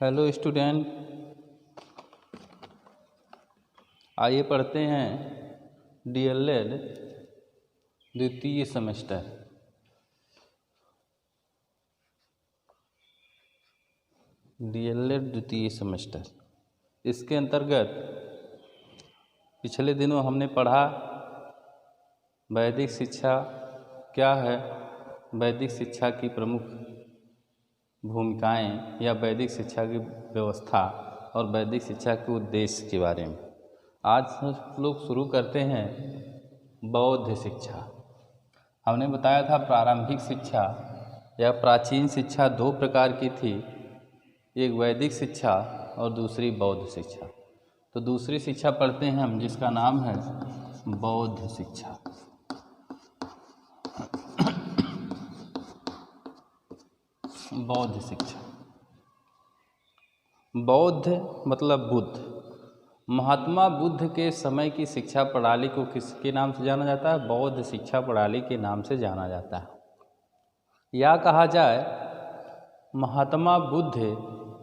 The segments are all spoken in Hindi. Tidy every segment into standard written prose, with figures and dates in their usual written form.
हेलो स्टूडेंट, आइए पढ़ते हैं डीएलएड द्वितीय सेमेस्टर। डीएलएड द्वितीय सेमेस्टर, इसके अंतर्गत पिछले दिनों हमने पढ़ा वैदिक शिक्षा क्या है, वैदिक शिक्षा की प्रमुख भूमिकाएं या वैदिक शिक्षा की व्यवस्था और वैदिक शिक्षा के उद्देश्य के बारे में। आज हम लोग शुरू करते हैं बौद्ध शिक्षा। हमने बताया था प्रारंभिक शिक्षा या प्राचीन शिक्षा दो प्रकार की थी, एक वैदिक शिक्षा और दूसरी बौद्ध शिक्षा। तो दूसरी शिक्षा पढ़ते हैं हम, जिसका नाम है बौद्ध शिक्षा। बौद्ध शिक्षा, बौद्ध मतलब बुद्ध। महात्मा बुद्ध के समय की शिक्षा प्रणाली को किसके नाम से जाना जाता है? बौद्ध शिक्षा प्रणाली के नाम से जाना जाता है। या कहा जाए महात्मा बुद्ध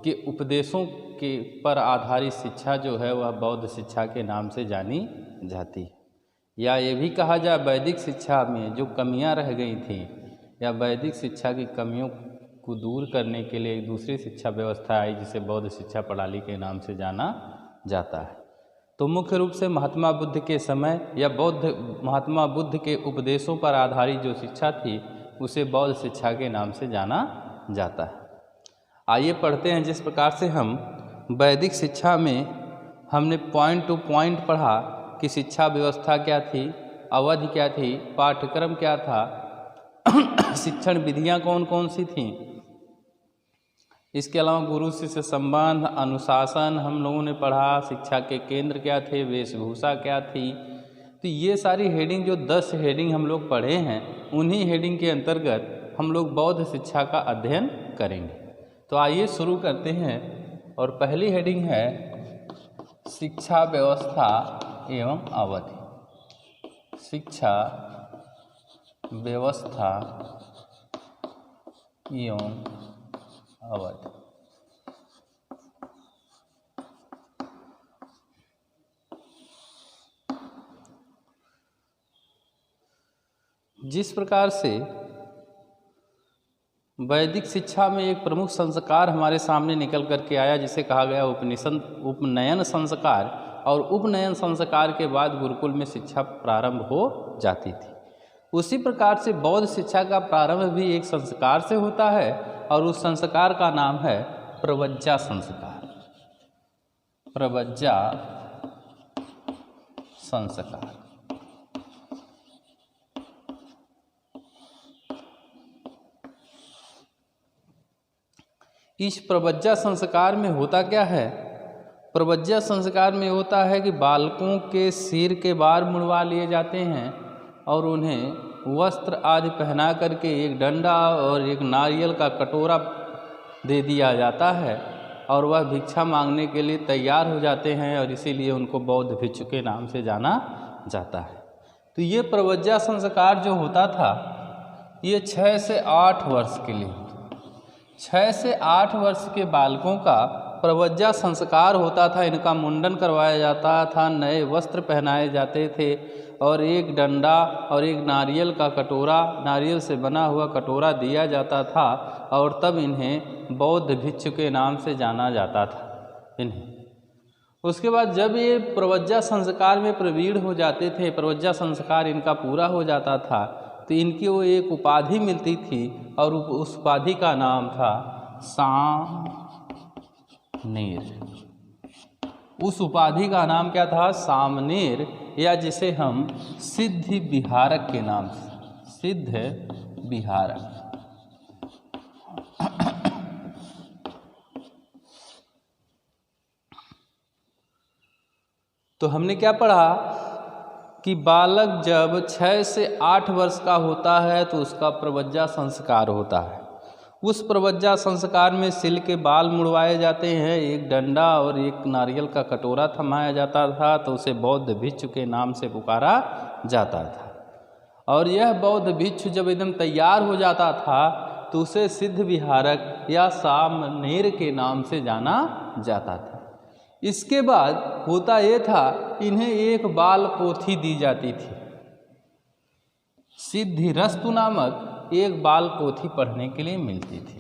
के उपदेशों के पर आधारित शिक्षा जो है वह बौद्ध शिक्षा के नाम से जानी जाती है। या ये भी कहा जाए वैदिक शिक्षा में जो कमियां रह गई थी या वैदिक शिक्षा की कमियों को दूर करने के लिए एक दूसरी शिक्षा व्यवस्था आई जिसे बौद्ध शिक्षा प्रणाली के नाम से जाना जाता है। तो मुख्य रूप से महात्मा बुद्ध के समय या महात्मा बुद्ध के उपदेशों पर आधारित जो शिक्षा थी उसे बौद्ध शिक्षा के नाम से जाना जाता है। आइए पढ़ते हैं। जिस प्रकार से हम वैदिक शिक्षा में हमने पॉइंट टू पॉइंट पढ़ा कि शिक्षा व्यवस्था क्या थी, अवधि क्या थी, पाठ्यक्रम क्या था, शिक्षण विधियां कौन कौन सी थीं, इसके अलावा गुरु शिष्य संबंध, अनुशासन हम लोगों ने पढ़ा, शिक्षा के केंद्र क्या थे, वेशभूषा क्या थी। तो ये सारी हेडिंग जो 10 हेडिंग हम लोग पढ़े हैं, उन्हीं हेडिंग के अंतर्गत हम लोग बौद्ध शिक्षा का अध्ययन करेंगे। तो आइए शुरू करते हैं। और पहली हेडिंग है शिक्षा व्यवस्था एवं अवधि। शिक्षा व्यवस्था एवं अवधि। जिस प्रकार से वैदिक शिक्षा में एक प्रमुख संस्कार हमारे सामने निकल करके आया जिसे कहा गया उपनयन संस्कार, और उपनयन संस्कार के बाद गुरुकुल में शिक्षा प्रारंभ हो जाती थी, उसी प्रकार से बौद्ध शिक्षा का प्रारंभ भी एक संस्कार से होता है और उस संस्कार का नाम है प्रवज्जा संस्कार। प्रवज्जा संस्कार। इस प्रवज्जा संस्कार में होता क्या है? प्रवज्जा संस्कार में होता है कि बालकों के सिर के बाल मुड़वा लिए जाते हैं और उन्हें वस्त्र आदि पहना करके एक डंडा और एक नारियल का कटोरा दे दिया जाता है और वह भिक्षा मांगने के लिए तैयार हो जाते हैं और इसीलिए उनको बौद्ध भिक्षु के नाम से जाना जाता है। तो ये प्रवज्जा संस्कार जो होता था ये 6 से 8 वर्ष के लिए, 6 से 8 वर्ष के बालकों का प्रवज्जा संस्कार होता था। इनका मुंडन करवाया जाता था, नए वस्त्र पहनाए जाते थे और एक डंडा और एक नारियल का कटोरा, नारियल से बना हुआ कटोरा दिया जाता था और तब इन्हें बौद्ध भिक्षु के नाम से जाना जाता था इन्हें। उसके बाद जब ये प्रवज्जा संस्कार में प्रवीण हो जाते थे, प्रवज्जा संस्कार इनका पूरा हो जाता था, तो इनकी वो एक उपाधि मिलती थी और उस उपाधि का नाम था सामनेर। उस उपाधि का नाम क्या था? सामनेर, या जिसे हम सिद्ध विहारक के नाम से, सिद्ध विहारक। तो हमने क्या पढ़ा कि बालक जब 6 से 8 वर्ष का होता है तो उसका प्रवज्जा संस्कार होता है। उस प्रवज्जा संस्कार में सिर के बाल मुड़वाए जाते हैं, एक डंडा और एक नारियल का कटोरा थमाया जाता था, तो उसे बौद्ध भिक्षु के नाम से पुकारा जाता था। और यह बौद्ध भिक्षु जब एकदम तैयार हो जाता था तो उसे सिद्ध विहारक या सामनेर के नाम से जाना जाता था। इसके बाद होता ये था, इन्हें एक बाल पोथी दी जाती थी। सिद्धिरस्तु नामक एक बाल पोथी पढ़ने के लिए मिलती थी।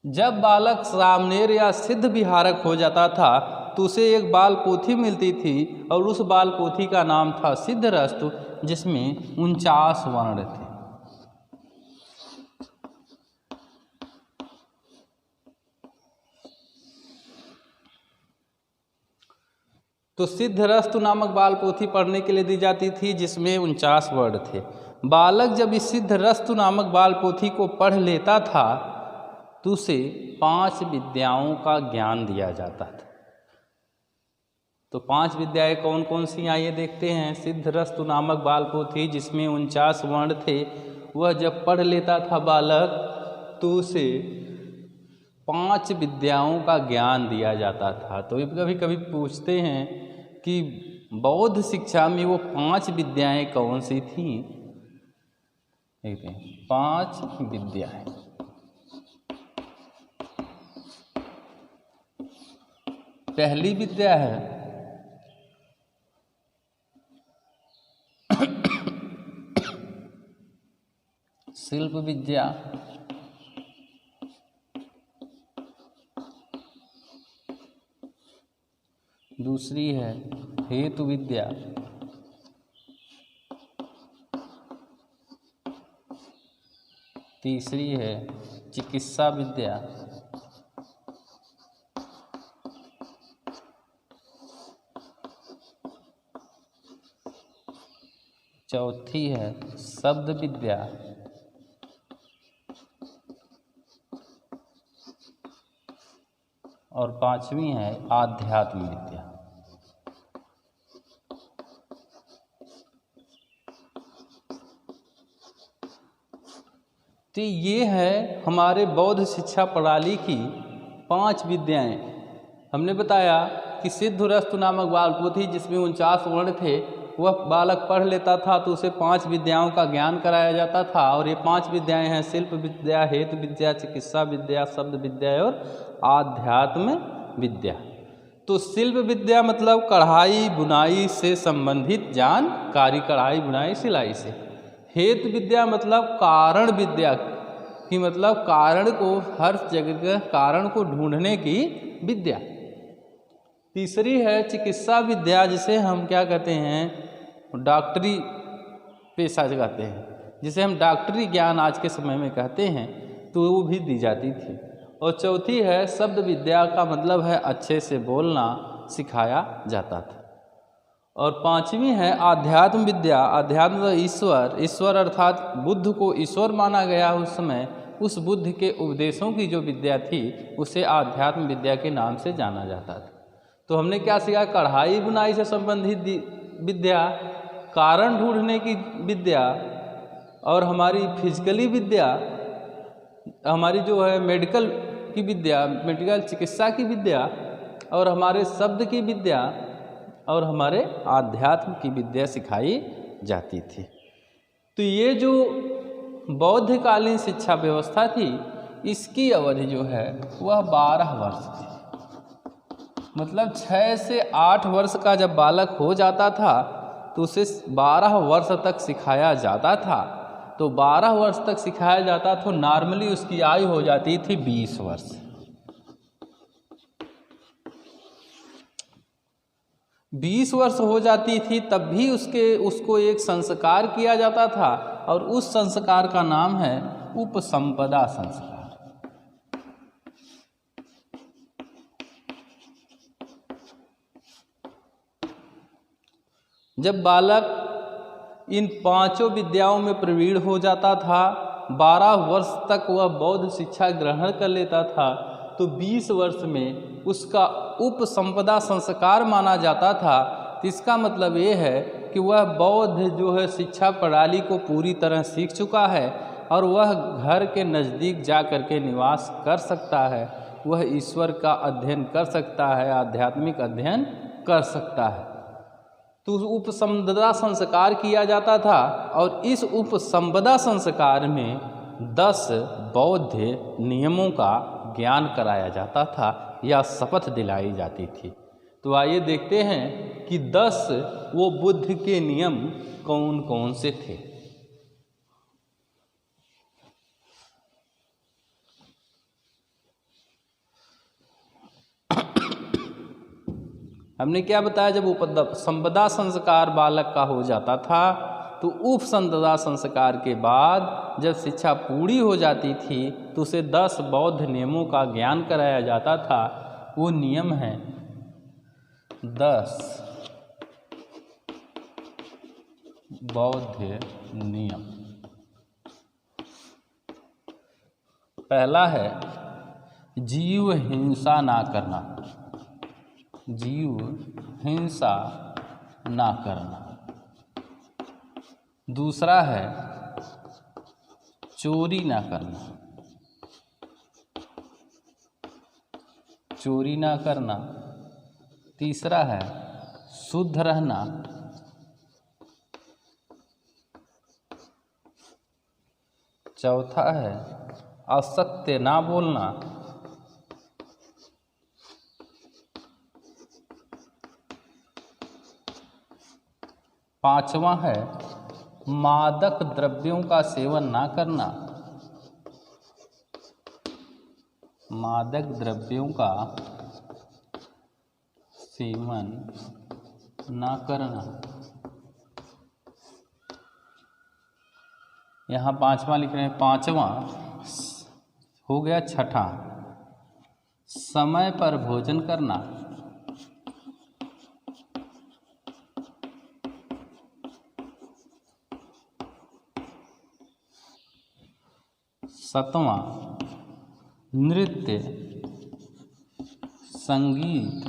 जब बालक सामनेर या सिद्ध विहारक हो जाता था तो उसे एक बाल पोथी मिलती थी और उस बाल पोथी का नाम था सिद्धरस्तु, जिसमें 49 वर्ण थे। तो सिद्धरस्तु नामक बाल पोथी पढ़ने के लिए दी जाती थी, जिसमें 49 वर्ण थे। बालक जब इस सिद्धरस्तु नामक बाल पोथी को पढ़ लेता था तो उसे 5 विद्याओं का ज्ञान दिया जाता था। तो 5 विद्याएं कौन कौन सी आइए देखते हैं। सिद्धरस्तु नामक बाल पोथी जिसमें 49 वर्ण थे, वह जब पढ़ लेता था बालक तो उसे 5 विद्याओं का ज्ञान दिया जाता था। तो कभी कभी पूछते हैं कि बौद्ध शिक्षा में वो 5 विद्याएं कौन सी थी। देखते हैं 5 विद्याएं। पहली विद्या है शिल्प विद्या। दूसरी है हेतु विद्या। तीसरी है चिकित्सा विद्या। चौथी है शब्द विद्या। और 5वीं है आध्यात्म विद्या। तो ये है हमारे बौद्ध शिक्षा प्रणाली की 5 विद्याएं। हमने बताया कि सिद्धरस्तु नामक बाल पोथी जिसमें 49 वर्ण थे, वह बालक पढ़ लेता था तो उसे 5 विद्याओं का ज्ञान कराया जाता था। और ये 5 विद्याएं हैं शिल्प विद्या, हेतु विद्या, चिकित्सा विद्या, शब्द विद्या और आध्यात्म विद्या। तो शिल्प विद्या मतलब कढ़ाई बुनाई से संबंधित जानकारी, कढ़ाई बुनाई सिलाई से। हेतु विद्या मतलब कारण विद्या की, मतलब कारण को, हर जगह कारण को ढूंढने की विद्या। तीसरी है चिकित्सा विद्या, जिसे हम क्या कहते हैं, डॉक्टरी पेशा कहते हैं, जिसे हम डॉक्टरी ज्ञान आज के समय में कहते हैं, तो वो भी दी जाती थी। और चौथी है शब्द विद्या, का मतलब है अच्छे से बोलना सिखाया जाता था। और 5वीं है आध्यात्म विद्या। अध्यात्म ईश्वर, ईश्वर अर्थात बुद्ध को ईश्वर माना गया उस समय, उस बुद्ध के उपदेशों की जो विद्या थी उसे आध्यात्म विद्या के नाम से जाना जाता था। तो हमने क्या सीखा, कढ़ाई बुनाई से संबंधित विद्या, कारण ढूंढने की विद्या, और हमारी फिजिकली विद्या, हमारी जो है मेडिकल की विद्या, मेडिकल चिकित्सा की विद्या, और हमारे शब्द की विद्या, और हमारे आध्यात्म की विद्या सिखाई जाती थी। तो ये जो बौद्धकालीन शिक्षा व्यवस्था थी, इसकी अवधि जो है वह 12 वर्ष थी। मतलब 6 से 8 वर्ष का जब बालक हो जाता था तो उसे 12 वर्ष तक सिखाया जाता था। तो 12 वर्ष तक सिखाया जाता तो नॉर्मली उसकी आयु हो जाती थी 20 वर्ष। 20 वर्ष हो जाती थी तब भी उसको एक संस्कार किया जाता था, और उस संस्कार का नाम है उपसंपदा संस्कार। जब बालक इन 5 विद्याओं में प्रवीण हो जाता था, 12 वर्ष तक वह बौद्ध शिक्षा ग्रहण कर लेता था, तो 20 वर्ष में उसका उपसंपदा संस्कार माना जाता था। तो इसका मतलब ये है कि वह बौद्ध जो है शिक्षा प्रणाली को पूरी तरह सीख चुका है, और वह घर के नज़दीक जा कर के निवास कर सकता है, वह ईश्वर का अध्ययन कर सकता है, आध्यात्मिक अध्ययन कर सकता है। तो उपसंपदा संस्कार किया जाता था और इस उपसंपदा संस्कार में 10 बौद्ध नियमों का ज्ञान कराया जाता था या शपथ दिलाई जाती थी। तो आइए देखते हैं कि 10 वो बुद्ध के नियम कौन कौन से थे। हमने क्या बताया, जब उपसंपदा संस्कार बालक का हो जाता था तो उपसंपदा संस्कार के बाद जब शिक्षा पूरी हो जाती थी तो उसे 10 बौद्ध नियमों का ज्ञान कराया जाता था। वो नियम है 10 बौद्ध नियम। पहला है जीव हिंसा ना करना, जीव हिंसा ना करना। दूसरा है चोरी ना करना, चोरी ना करना। तीसरा है शुद्ध रहना। चौथा है असत्य ना बोलना। पांचवा है मादक द्रव्यों का सेवन ना करना, मादक द्रव्यों का सेवन ना करना। यहाँ पांचवा लिख रहे हैं। पांचवा हो गया। छठा समय पर भोजन करना। सातवां नृत्य संगीत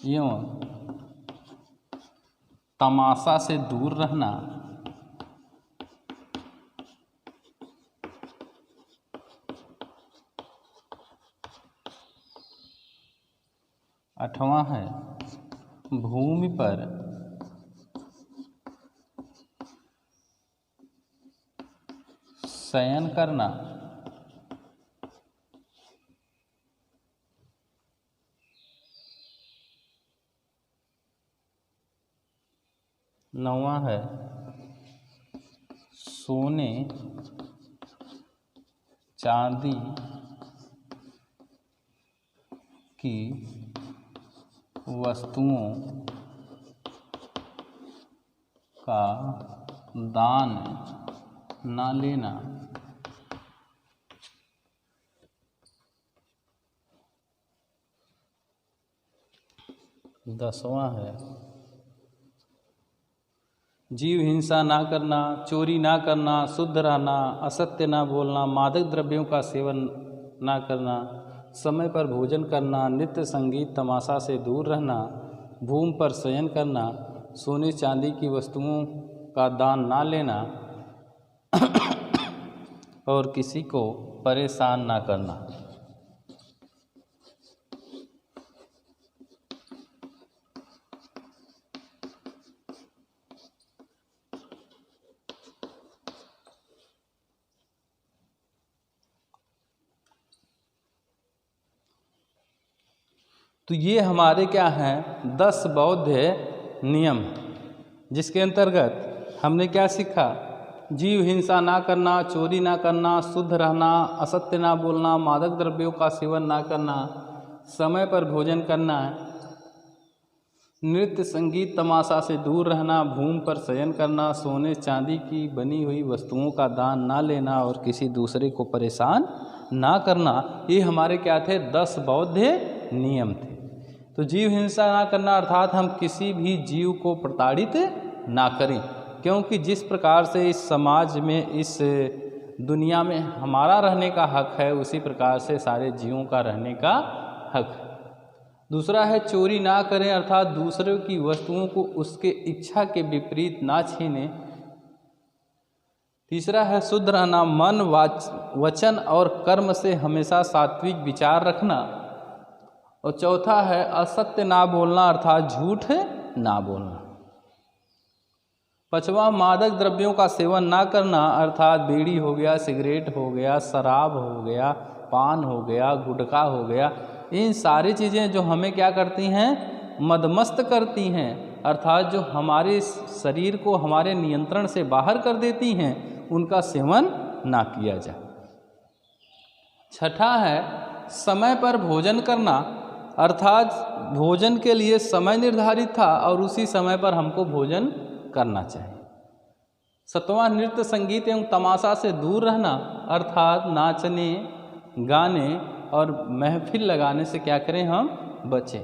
एवं तमाशा से दूर रहना। आठवां है भूमि पर शयन करना। नौवां है सोने चांदी की वस्तुओं का दान ना लेना। 10वां है जीव हिंसा ना करना, चोरी ना करना, शुद्ध रहना, असत्य ना बोलना, मादक द्रव्यों का सेवन ना करना, समय पर भोजन करना, नृत्य संगीत तमाशा से दूर रहना, भूमि पर शयन करना, सोने चांदी की वस्तुओं का दान ना लेना और किसी को परेशान ना करना। तो ये हमारे क्या हैं 10 बौद्ध नियम, जिसके अंतर्गत हमने क्या सीखा, जीव हिंसा ना करना, चोरी ना करना, शुद्ध रहना, असत्य ना बोलना, मादक द्रव्यों का सेवन ना करना, समय पर भोजन करना, नृत्य संगीत तमाशा से दूर रहना, भूमि पर शयन करना, सोने चांदी की बनी हुई वस्तुओं का दान ना लेना और किसी दूसरे को परेशान ना करना। ये हमारे क्या थे 10 बौद्ध नियम थे। तो जीव हिंसा ना करना अर्थात हम किसी भी जीव को प्रताड़ित ना करें, क्योंकि जिस प्रकार से इस समाज में, इस दुनिया में हमारा रहने का हक है, उसी प्रकार से सारे जीवों का रहने का हक है। दूसरा है चोरी ना करें अर्थात दूसरों की वस्तुओं को उसके इच्छा के विपरीत ना छीनें। तीसरा है शुद्ध रहना, मन वचन और कर्म से हमेशा सात्विक विचार रखना। और चौथा है असत्य ना बोलना अर्थात झूठ ना बोलना। पांचवा, मादक द्रव्यों का सेवन ना करना, अर्थात बीड़ी हो गया, सिगरेट हो गया, शराब हो गया, पान हो गया, गुटखा हो गया, इन सारी चीज़ें जो हमें क्या करती हैं, मदमस्त करती हैं, अर्थात जो हमारे शरीर को हमारे नियंत्रण से बाहर कर देती हैं, उनका सेवन ना किया जाए। छठा है समय पर भोजन करना, अर्थात भोजन के लिए समय निर्धारित था और उसी समय पर हमको भोजन करना चाहिए। सातवां, नृत्य संगीत एवं तमाशा से दूर रहना, अर्थात नाचने गाने और महफिल लगाने से क्या करें, हम बचें।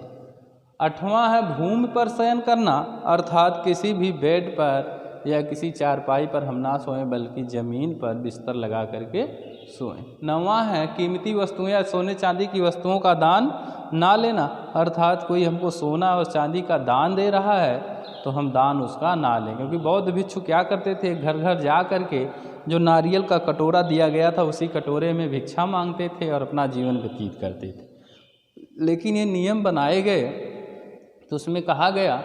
आठवां है भूमि पर शयन करना, अर्थात किसी भी बेड पर या किसी चारपाई पर हम ना सोएं बल्कि ज़मीन पर बिस्तर लगा करके सोएं। नौवां है कीमती वस्तुएं या सोने चांदी की वस्तुओं का दान ना लेना, अर्थात कोई हमको सोना और चांदी का दान दे रहा है तो हम दान उसका ना लें, क्योंकि बौद्ध भिक्षु क्या करते थे, घर घर जा करके जो नारियल का कटोरा दिया गया था उसी कटोरे में भिक्षा मांगते थे और अपना जीवन व्यतीत करते थे। लेकिन ये नियम बनाए गए तो उसमें कहा गया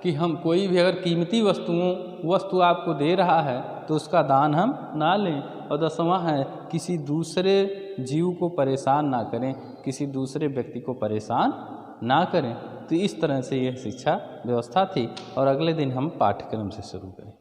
कि हम कोई भी अगर कीमती वस्तु आपको दे रहा है तो उसका दान हम ना लें। और 10वां है किसी दूसरे जीव को परेशान ना करें, किसी दूसरे व्यक्ति को परेशान ना करें। तो इस तरह से यह शिक्षा व्यवस्था थी और अगले दिन हम पाठ्यक्रम से शुरू करें।